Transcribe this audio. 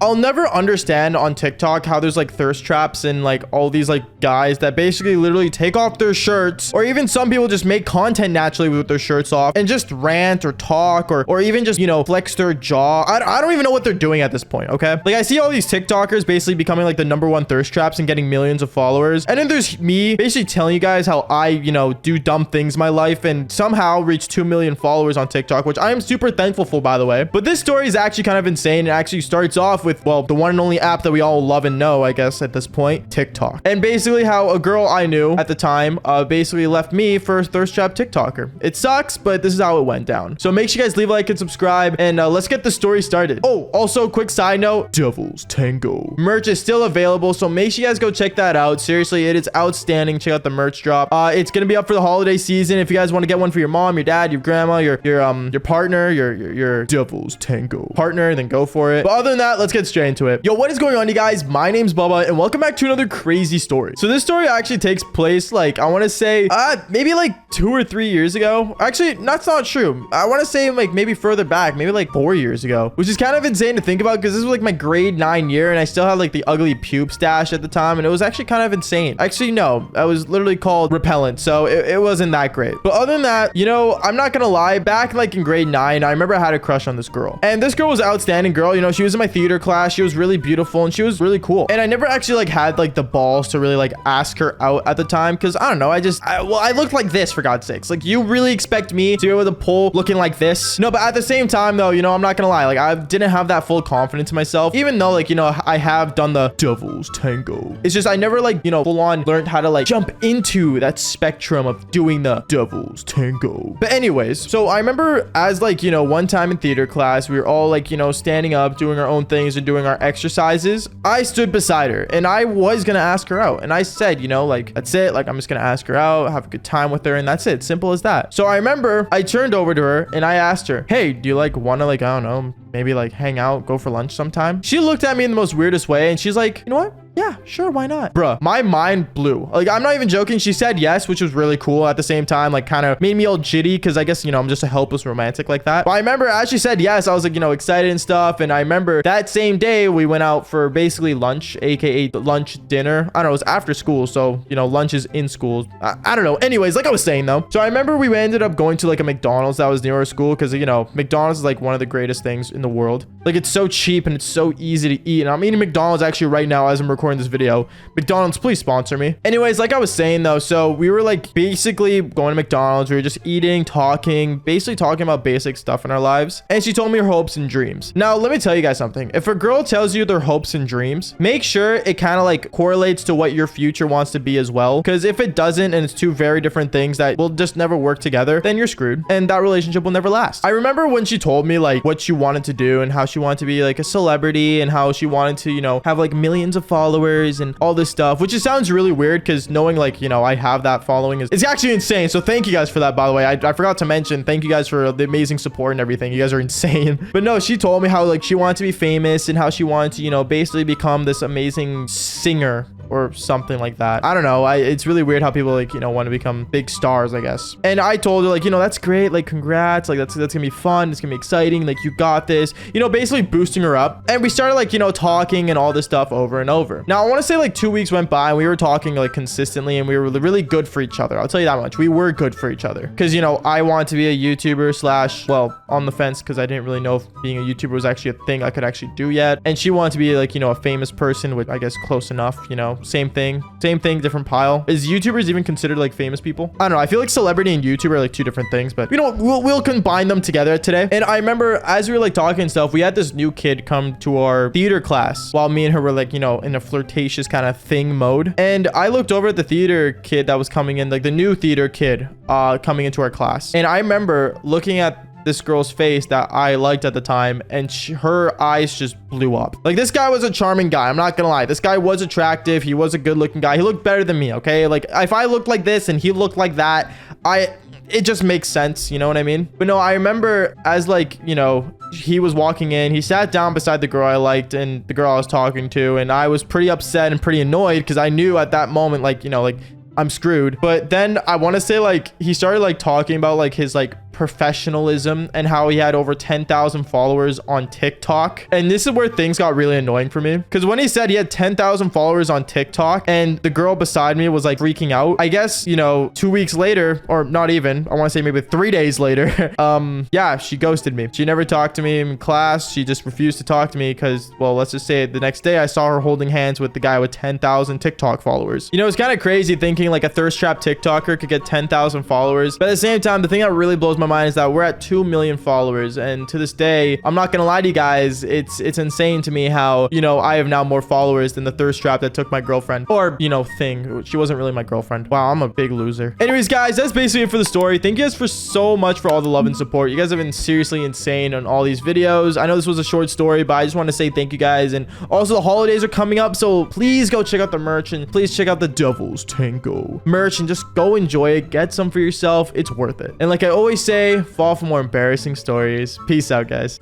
I'll never understand on TikTok how there's like thirst traps and like all these like guys that basically literally take off their shirts, or even some people just make content naturally with their shirts off and just rant or talk or even just, you know, flex their jaw. I don't even know what they're doing at this point, okay? Like I see all these TikTokers basically becoming like the #1 thirst traps and getting millions of followers. And then there's me basically telling you guys how I, you know, do dumb things in my life and somehow reach 2 million followers on TikTok, which I am super thankful for, by the way. But this story is actually kind of insane. It actually starts off with, well, the one and only app that we all love and know, I guess, at this point, TikTok. And basically how a girl I knew at the time basically left me for a thirst trap TikToker. It sucks, but this is how it went down. So make sure you guys leave a like and subscribe, and let's get the story started. Oh, also quick side note, Devil's Tango merch is still available, so make sure you guys go check that out. Seriously, it is outstanding. Check out the merch drop. It's gonna be up for the holiday season. If you guys want to get one for your mom, your dad, your grandma, your partner, your Devil's Tango partner, then go for it. But other than that, let's get straight into it. Yo, what is going on, you guys? My name's Bubba, and welcome back to another crazy story. So this story actually takes place, like, I want to say maybe like 2 or 3 years ago. Actually, that's not true. I want to say like maybe further back, maybe like 4 years ago, which is kind of insane to think about because this was like my grade 9 year and I still had like the ugly pube stash at the time, and it was actually kind of insane. Actually, no, I was literally called repellent, so it wasn't that great. But other than that, you know, I'm not gonna lie, back like in grade 9, I remember I had a crush on this girl, and this girl was an outstanding girl. You know, she was in my theater class. She was really beautiful and she was really cool, and I never actually like had like the balls to really like ask her out at the time because I don't know, I looked like this, for God's sakes. Like, you really expect me to be able to pull looking like this? No, but at the same time though, you know, I'm not gonna lie, like I didn't have that full confidence in myself, even though, like, you know, I have done the Devil's Tango. It's just I never like, you know, full on learned how to like jump into that spectrum of doing the Devil's Tango. But anyways, so I remember as like, you know, one time in theater class, we were all like, you know, standing up, doing our own things and doing our exercises. I stood beside her and I was gonna ask her out, and I said, you know, like, that's it, like I'm just gonna ask her out, have a good time with her, and that's it, simple as that. So I remember I turned over to her and I asked her, hey, do you like want to, like, I don't know, maybe like hang out, go for lunch sometime? She looked at me in the most weirdest way and she's like, you know what? Yeah, sure, why not? Bruh, my mind blew. Like, I'm not even joking. She said yes, which was really cool. At the same time, like, kind of made me all jitty because I guess, you know, I'm just a helpless romantic like that. But I remember as she said yes, I was like, you know, excited and stuff. And I remember that same day we went out for basically lunch, aka lunch dinner. I don't know, it was after school, so, you know, lunch is in school. I don't know. Anyways, like I was saying though, so I remember we ended up going to like a McDonald's that was near our school because, you know, McDonald's is like one of the greatest things in the world. Like, it's so cheap and it's so easy to eat. And I'm eating McDonald's actually right now as I'm recording this video. McDonald's, please sponsor me. Anyways, like I was saying though, so we were like basically going to McDonald's. We were just eating, talking, basically talking about basic stuff in our lives. And she told me her hopes and dreams. Now, let me tell you guys something. If a girl tells you their hopes and dreams, make sure it kind of like correlates to what your future wants to be as well. Because if it doesn't, and it's two very different things that will just never work together, then you're screwed and that relationship will never last. I remember when she told me like what she wanted to do and how she wanted to be like a celebrity and how she wanted to, you know, have like millions of followers and all this stuff, which just sounds really weird because knowing like, you know, I have that following it's actually insane. So thank you guys for that, by the way. I forgot to mention, thank you guys for the amazing support and everything. You guys are insane. But no, she told me how like she wanted to be famous and how she wanted to, you know, basically become this amazing singer or something like that. I don't know. It's really weird how people like, you know, want to become big stars, I guess. And I told her like, you know, that's great. Like, congrats. Like, that's gonna be fun. It's gonna be exciting. Like, you got this, you know, basically boosting her up. And we started like, you know, talking and all this stuff over and over. Now, I want to say like 2 weeks went by and we were talking like consistently and we were really good for each other. I'll tell you that much. We were good for each other because, you know, I wanted to be a YouTuber slash, well, on the fence because I didn't really know if being a YouTuber was actually a thing I could actually do yet. And she wanted to be like, you know, a famous person, which I guess close enough, you know, same thing, different pile. Is YouTubers even considered like famous people? I don't know. I feel like celebrity and YouTuber are like two different things, but you know, we'll combine them together today. And I remember as we were like talking and stuff, we had this new kid come to our theater class while me and her were like, you know, in a flirtatious kind of thing mode. And I looked over at the theater kid that was coming in, like the new theater kid coming into our class. And I remember looking at this girl's face that I liked at the time, and her eyes just blew up. Like, this guy was a charming guy. I'm not gonna lie. This guy was attractive. He was a good looking guy. He looked better than me, okay? Like, if I looked like this and he looked like that, it just makes sense, you know what I mean? But no, I remember as like, you know, he was walking in, he sat down beside the girl I liked and the girl I was talking to, and I was pretty upset and pretty annoyed because I knew at that moment, like, you know, like, I'm screwed. But then I want to say like he started like talking about like his like professionalism and how he had over 10,000 followers on TikTok. And this is where things got really annoying for me, because when he said he had 10,000 followers on TikTok and the girl beside me was like freaking out, I guess, you know, 2 weeks later, or not even, I want to say maybe 3 days later, yeah, she ghosted me. She never talked to me in class. She just refused to talk to me because, well, let's just say the next day I saw her holding hands with the guy with 10,000 TikTok followers. You know, it's kind of crazy thinking like a thirst trap TikToker could get 10,000 followers. But at the same time, the thing that really blows my mind is that we're at 2 million followers. And to this day, I'm not gonna lie to you guys, it's insane to me how, you know, I have now more followers than the thirst trap that took my girlfriend, or, you know, thing. She wasn't really my girlfriend. Wow, I'm a big loser. Anyways, guys, that's basically it for the story. Thank you guys for so much for all the love and support. You guys have been seriously insane on all these videos. I know this was a short story, but I just want to say thank you guys. And also the holidays are coming up, so please go check out the merch, and please check out the Devil's Tango merch, and just go enjoy it. Get some for yourself. It's worth it. And like I always say, fall for more embarrassing stories. Peace out, guys.